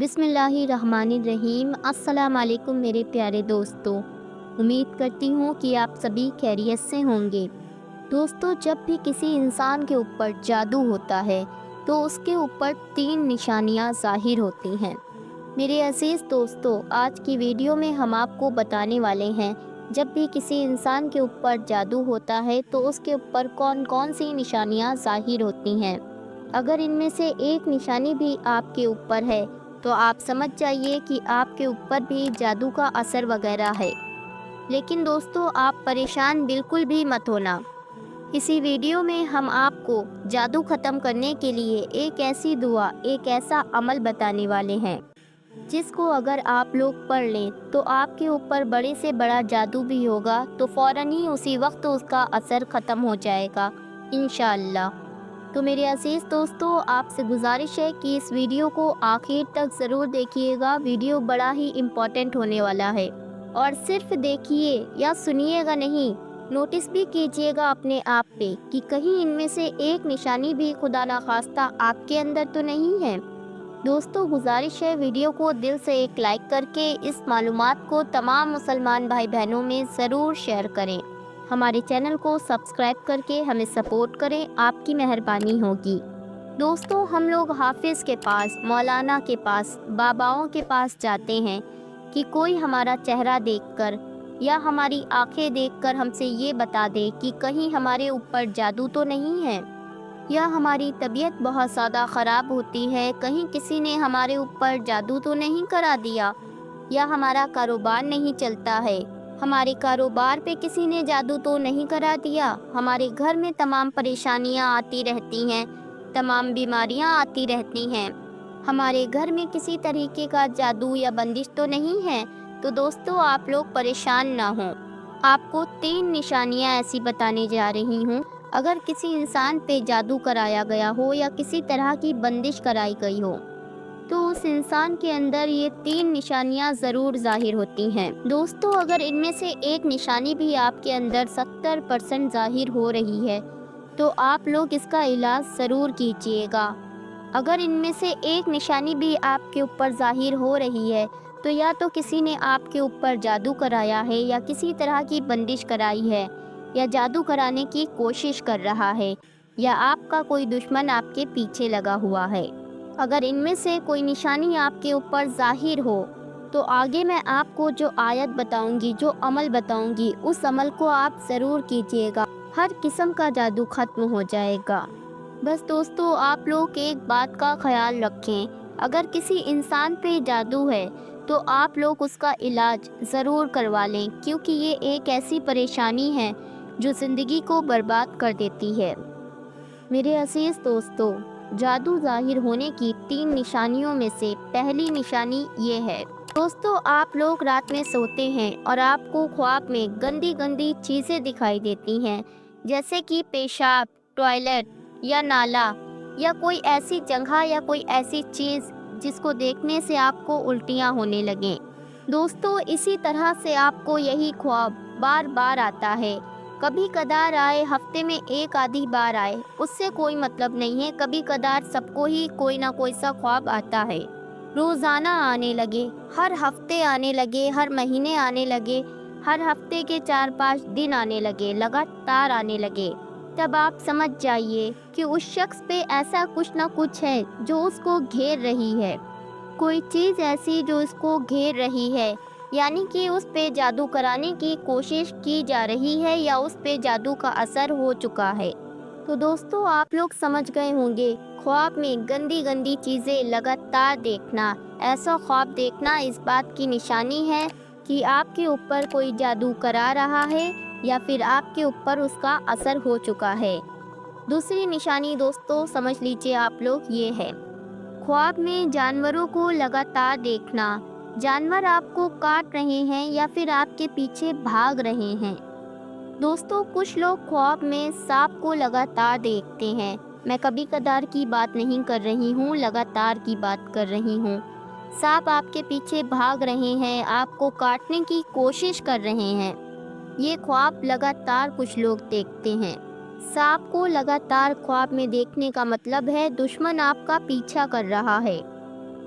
बिस्मिल्लाहिर्रहमानिर्रहीम। अस्सलाम वालेकुम मेरे प्यारे दोस्तों, उम्मीद करती हूँ कि आप सभी खैरियत से होंगे। दोस्तों, जब भी किसी इंसान के ऊपर जादू होता है तो उसके ऊपर 3 निशानियाँ ज़ाहिर होती हैं। मेरे अज़ीज़ दोस्तों, आज की वीडियो में हम आपको बताने वाले हैं जब भी किसी इंसान के ऊपर जादू होता है तो उसके ऊपर कौन कौन सी निशानियाँ ज़ाहिर होती हैं। अगर इनमें से एक निशानी भी आपके ऊपर है तो आप समझ जाइए कि आपके ऊपर भी जादू का असर वगैरह है। लेकिन दोस्तों, आप परेशान बिल्कुल भी मत होना। इसी वीडियो में हम आपको जादू ख़त्म करने के लिए एक ऐसी दुआ, एक ऐसा अमल बताने वाले हैं जिसको अगर आप लोग पढ़ लें तो आपके ऊपर बड़े से बड़ा जादू भी होगा तो फ़ौरन ही उसी वक्त उसका असर ख़त्म हो जाएगा इंशाअल्लाह। तो मेरे अज़ीज़ दोस्तों, आपसे गुजारिश है कि इस वीडियो को आखिर तक ज़रूर देखिएगा। वीडियो बड़ा ही इम्पोर्टेंट होने वाला है और सिर्फ देखिए या सुनिएगा नहीं, नोटिस भी कीजिएगा अपने आप पे कि कहीं इनमें से एक निशानी भी खुदा ना खास्ता आपके अंदर तो नहीं है। दोस्तों, गुजारिश है वीडियो को दिल से एक लाइक करके इस मालूमात को तमाम मुसलमान भाई बहनों में ज़रूर शेयर करें। हमारे चैनल को सब्सक्राइब करके हमें सपोर्ट करें, आपकी मेहरबानी होगी। दोस्तों, हम लोग हाफिज़ के पास, मौलाना के पास, बाबाओं के पास जाते हैं कि कोई हमारा चेहरा देखकर या हमारी आंखें देखकर हमसे ये बता दे कि कहीं हमारे ऊपर जादू तो नहीं है, या हमारी तबीयत बहुत ज़्यादा ख़राब होती है, कहीं किसी ने हमारे ऊपर जादू तो नहीं करा दिया, या हमारा कारोबार नहीं चलता है, हमारे कारोबार पे किसी ने जादू तो नहीं करा दिया, हमारे घर में तमाम परेशानियां आती रहती हैं, तमाम बीमारियां आती रहती हैं, हमारे घर में किसी तरीके का जादू या बंदिश तो नहीं है। तो दोस्तों, आप लोग परेशान ना हों। आपको 3 निशानियां ऐसी बताने जा रही हूँ। अगर किसी इंसान पे जादू कराया गया हो या किसी तरह की बंदिश कराई गई हो तो उस इंसान के अंदर ये 3 निशानियां ज़रूर ज़ाहिर होती हैं। दोस्तों, अगर इनमें से एक निशानी भी आपके अंदर 70% ज़ाहिर हो रही है तो आप लोग इसका इलाज ज़रूर कीजिएगा। अगर इनमें से एक निशानी भी आपके ऊपर ज़ाहिर हो रही है तो या तो किसी ने आपके ऊपर जादू कराया है या किसी तरह की बंदिश कराई है या जादू कराने की कोशिश कर रहा है या आपका कोई दुश्मन आपके पीछे लगा हुआ है। अगर इनमें से कोई निशानी आपके ऊपर ज़ाहिर हो तो आगे मैं आपको जो आयत बताऊंगी, जो अमल बताऊंगी, उस अमल को आप ज़रूर कीजिएगा। हर किस्म का जादू ख़त्म हो जाएगा। बस दोस्तों, आप लोग एक बात का ख्याल रखें, अगर किसी इंसान पे जादू है तो आप लोग उसका इलाज ज़रूर करवा लें, क्योंकि ये एक ऐसी परेशानी है जो ज़िंदगी को बर्बाद कर देती है। मेरे अज़ीज़ दोस्तों, जादू ज़ाहिर होने की 3 निशानियों में से पहली निशानी ये है। दोस्तों, आप लोग रात में सोते हैं और आपको ख्वाब में गंदी गंदी चीज़ें दिखाई देती हैं, जैसे कि पेशाब, टॉयलेट या नाला या कोई ऐसी जगह या कोई ऐसी चीज़ जिसको देखने से आपको उल्टियाँ होने लगें। दोस्तों, इसी तरह से आपको यही ख्वाब बार बार आता है। कभी कदार आए, हफ्ते में एक आधी बार आए, उससे कोई मतलब नहीं है। कभी कदार सबको ही कोई ना कोई सा ख्वाब आता है। रोज़ाना आने लगे, हर हफ्ते आने लगे, हर महीने आने लगे, हर हफ्ते के 4-5 दिन आने लगे, लगातार आने लगे, तब आप समझ जाइए कि उस शख्स पे ऐसा कुछ ना कुछ है जो उसको घेर रही है। कोई चीज़ ऐसी जो इसको घेर रही है, यानी कि उस पे जादू कराने की कोशिश की जा रही है या उस पे जादू का असर हो चुका है। तो दोस्तों, आप लोग समझ गए होंगे, ख्वाब में गंदी गंदी चीज़ें लगातार देखना, ऐसा ख्वाब देखना इस बात की निशानी है कि आपके ऊपर कोई जादू करा रहा है या फिर आपके ऊपर उसका असर हो चुका है। दूसरी निशानी दोस्तों, समझ लीजिए आप लोग, ये है ख्वाब में जानवरों को लगातार देखना। जानवर आपको काट रहे हैं या फिर आपके पीछे भाग रहे हैं। दोस्तों, कुछ लोग ख्वाब में सांप को लगातार देखते हैं। मैं कभी कदार की बात नहीं कर रही हूँ, लगातार की बात कर रही हूँ। सांप आपके पीछे भाग रहे हैं, आपको काटने की कोशिश कर रहे हैं। ये ख्वाब लगातार कुछ लोग देखते हैं। सांप को लगातार ख्वाब में देखने का मतलब है दुश्मन आपका पीछा कर रहा है।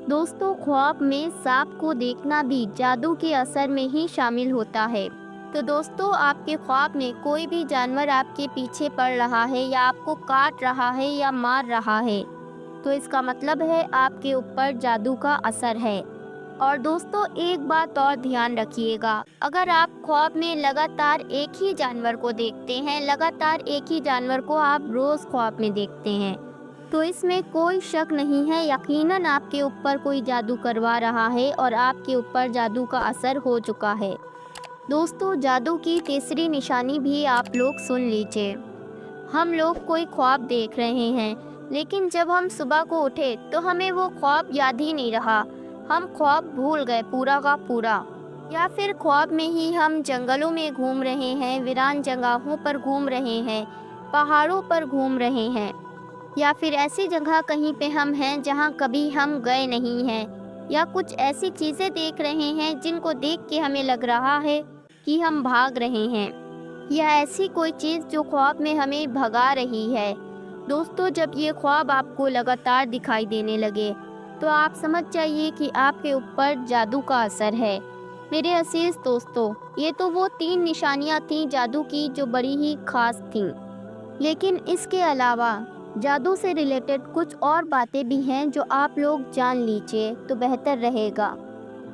दोस्तों, ख्वाब में सांप को देखना भी जादू के असर में ही शामिल होता है। तो दोस्तों, आपके ख्वाब में कोई भी जानवर आपके पीछे पड़ रहा है या आपको काट रहा है या मार रहा है, तो इसका मतलब है आपके ऊपर जादू का असर है। और दोस्तों, एक बात और ध्यान रखिएगा, अगर आप ख्वाब में लगातार एक ही जानवर को देखते हैं, लगातार एक ही जानवर को आप रोज़ ख्वाब में देखते हैं, तो इसमें कोई शक नहीं है, यकीनन आपके ऊपर कोई जादू करवा रहा है और आपके ऊपर जादू का असर हो चुका है। दोस्तों, जादू की तीसरी निशानी भी आप लोग सुन लीजिए। हम लोग कोई ख्वाब देख रहे हैं, लेकिन जब हम सुबह को उठे तो हमें वो ख्वाब याद ही नहीं रहा। हम ख्वाब भूल गए पूरा का पूरा। या फिर ख्वाब में ही हम जंगलों में घूम रहे हैं, वीरान जगहों पर घूम रहे हैं, पहाड़ों पर घूम रहे हैं, या फिर ऐसी जगह कहीं पे हम हैं जहां कभी हम गए नहीं हैं, या कुछ ऐसी चीज़ें देख रहे हैं जिनको देख के हमें लग रहा है कि हम भाग रहे हैं, या ऐसी कोई चीज़ जो ख्वाब में हमें भगा रही है। दोस्तों, जब ये ख्वाब आपको लगातार दिखाई देने लगे तो आप समझ जाइए कि आपके ऊपर जादू का असर है। मेरे अजीज दोस्तों, ये तो वो 3 निशानियाँ थीं जादू की जो बड़ी ही खास थीं, लेकिन इसके अलावा जादू से रिलेटेड कुछ और बातें भी हैं जो आप लोग जान लीजिए तो बेहतर रहेगा।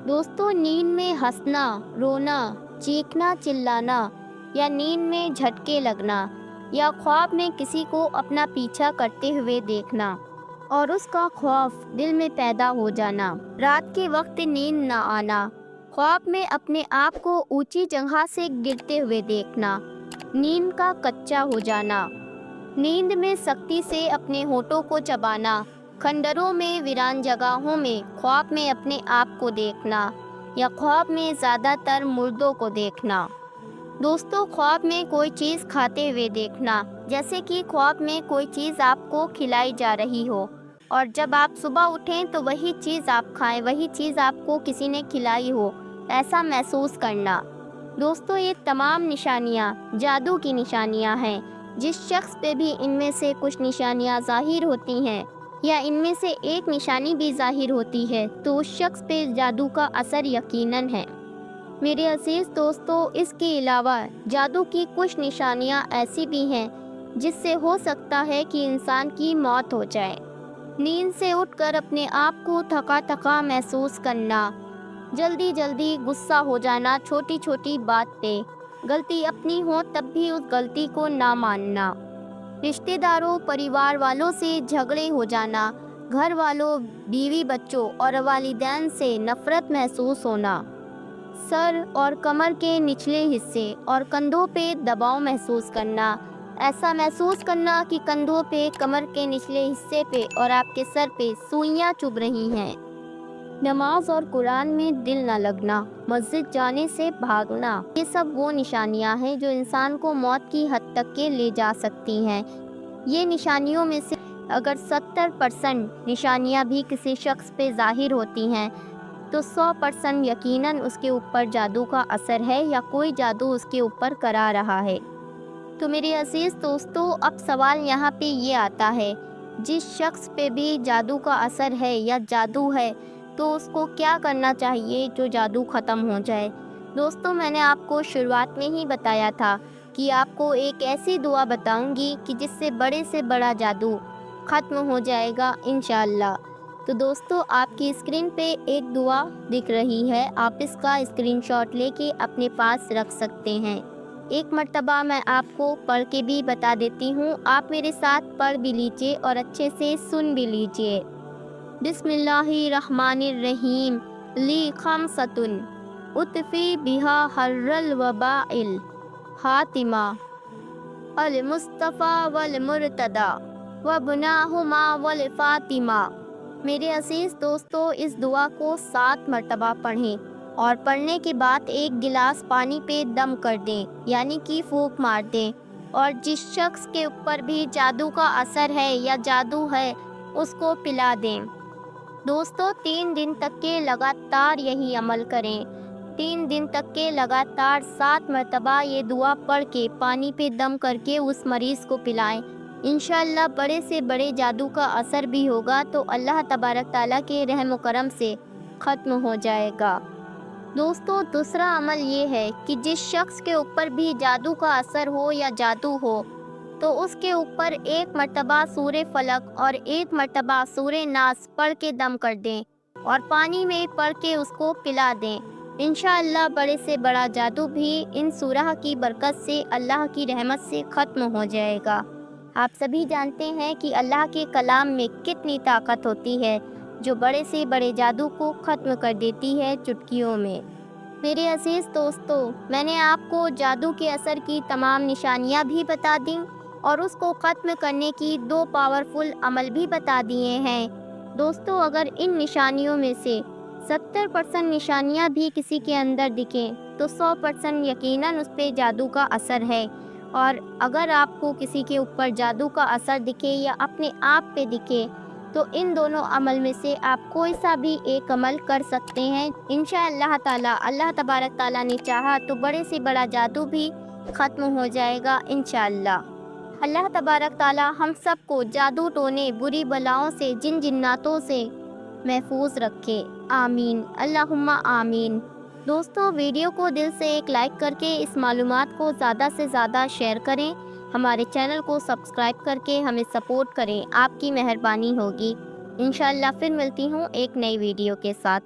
दोस्तों, नींद में हंसना, रोना, चीखना, चिल्लाना, या नींद में झटके लगना, या ख्वाब में किसी को अपना पीछा करते हुए देखना और उसका खौफ दिल में पैदा हो जाना, रात के वक्त नींद ना आना, ख्वाब में अपने आप को ऊंची जगह से गिरते हुए देखना, नींद का कच्चा हो जाना, नींद में सख्ती से अपने होठों को चबाना, खंडरों में, वीरान जगहों में ख्वाब में अपने आप को देखना, या ख्वाब में ज़्यादातर मुर्दों को देखना। दोस्तों, ख्वाब में कोई चीज़ खाते हुए देखना, जैसे कि ख्वाब में कोई चीज़ आपको खिलाई जा रही हो और जब आप सुबह उठें तो वही चीज़ आप खाएं, वही चीज़ आपको किसी ने खिलाई हो, ऐसा महसूस करना। दोस्तों, ये तमाम निशानियाँ जादू की निशानियाँ हैं। जिस शख्स पे भी इनमें से कुछ निशानियाँ ज़ाहिर होती हैं या इनमें से एक निशानी भी ज़ाहिर होती है तो उस शख्स पे जादू का असर यकीनन है। मेरे अजीज़ दोस्तों, इसके अलावा जादू की कुछ निशानियाँ ऐसी भी हैं जिससे हो सकता है कि इंसान की मौत हो जाए। नींद से उठकर अपने आप को थका थका महसूस करना, जल्दी जल्दी गुस्सा हो जाना छोटी छोटी बात पे, गलती अपनी हो तब भी उस गलती को ना मानना, रिश्तेदारों परिवार वालों से झगड़े हो जाना, घर वालों, बीवी बच्चों और वालिदैन से नफ़रत महसूस होना, सर और कमर के निचले हिस्से और कंधों पे दबाव महसूस करना, ऐसा महसूस करना कि कंधों पे, कमर के निचले हिस्से पे और आपके सर पे सुइयां चुभ रही हैं, नमाज और कुरान में दिल न लगना, मस्जिद जाने से भागना, ये सब वो निशानियां हैं जो इंसान को मौत की हद तक के ले जा सकती हैं। ये निशानियों में से अगर 70% निशानियां भी किसी शख्स पे ज़ाहिर होती हैं तो 100% यकीनन उसके ऊपर जादू का असर है या कोई जादू उसके ऊपर करा रहा है। तो मेरे अजीज़ दोस्तों, अब सवाल यहाँ पे ये आता है, जिस शख्स पे भी जादू का असर है या जादू है तो उसको क्या करना चाहिए जो जादू ख़त्म हो जाए। दोस्तों, मैंने आपको शुरुआत में ही बताया था कि आपको एक ऐसी दुआ बताऊंगी कि जिससे बड़े से बड़ा जादू ख़त्म हो जाएगा इंशाअल्लाह। तो दोस्तों, आपकी स्क्रीन पे एक दुआ दिख रही है, आप इसका स्क्रीनशॉट लेके अपने पास रख सकते हैं। एक मर्तबा मैं आपको पढ़ के भी बता देती हूँ, आप मेरे साथ पढ़ भी लीजिए और अच्छे से सुन भी लीजिए। बिस्मिल्लाहिर्रहमानिर्रहीम, ली खमसतुन उतफ़ी बिहा हर्रल वबाइल हातिमा अल मुस्तफ़ा वल मुर्तदा वबनाहुमा वल फ़ातिमा। मेरे अजीज़ दोस्तों, इस दुआ को 7 मरतबा पढ़ें और पढ़ने के बाद एक गिलास पानी पे दम कर दें, यानी कि फूंक मार दें, और जिस शख्स के ऊपर भी जादू का असर है या जादू है उसको पिला दें। दोस्तों, 3 दिन तक के लगातार यही अमल करें। 3 दिन तक के लगातार 7 मरतबा ये दुआ पढ़ के पानी पे दम करके उस मरीज़ को पिलाएं इंशाअल्लाह बड़े से बड़े जादू का असर भी होगा तो अल्लाह तबारक ताला के रहम व करम से ख़त्म हो जाएगा। दोस्तों दूसरा अमल ये है कि जिस शख्स के ऊपर भी जादू का असर हो या जादू हो तो उसके ऊपर एक मर्तबा सूरे फलक और एक मर्तबा सूरे नास पढ़ के दम कर दें और पानी में पढ़ के उसको पिला दें। इंशाअल्लाह बड़े से बड़ा जादू भी इन सूरह की बरकत से अल्लाह की रहमत से ख़त्म हो जाएगा। आप सभी जानते हैं कि अल्लाह के कलाम में कितनी ताकत होती है जो बड़े से बड़े जादू को ख़त्म कर देती है चुटकियों में। मेरे अजीज़ दोस्तों, मैंने आपको जादू के असर की तमाम निशानियाँ भी बता दी और उसको ख़त्म करने की 2 पावरफुल अमल भी बता दिए हैं। दोस्तों अगर इन निशानियों में से 70% निशानियाँ भी किसी के अंदर दिखें तो 100% यकीनन उस पर जादू का असर है। और अगर आपको किसी के ऊपर जादू का असर दिखे या अपने आप पे दिखे तो इन दोनों अमल में से आप कोई सा भी एक अमल कर सकते हैं। इंशाअल्लाह ताला अल्लाह तबारक ताला ने चाहा तो बड़े से बड़ा जादू भी ख़त्म हो जाएगा इंशाअल्लाह। अल्लाह तबारक ताला हम सब को जादू टोने बुरी बलाओं से जिन जिन्नातों से महफूज रखे। आमीन अल्लाहुम्मा आमीन। दोस्तों वीडियो को दिल से एक लाइक करके इस मालूमात को ज़्यादा से ज़्यादा शेयर करें। हमारे चैनल को सब्सक्राइब करके हमें सपोर्ट करें, आपकी मेहरबानी होगी। इंशाअल्लाह फिर मिलती हूँ एक नई वीडियो के साथ।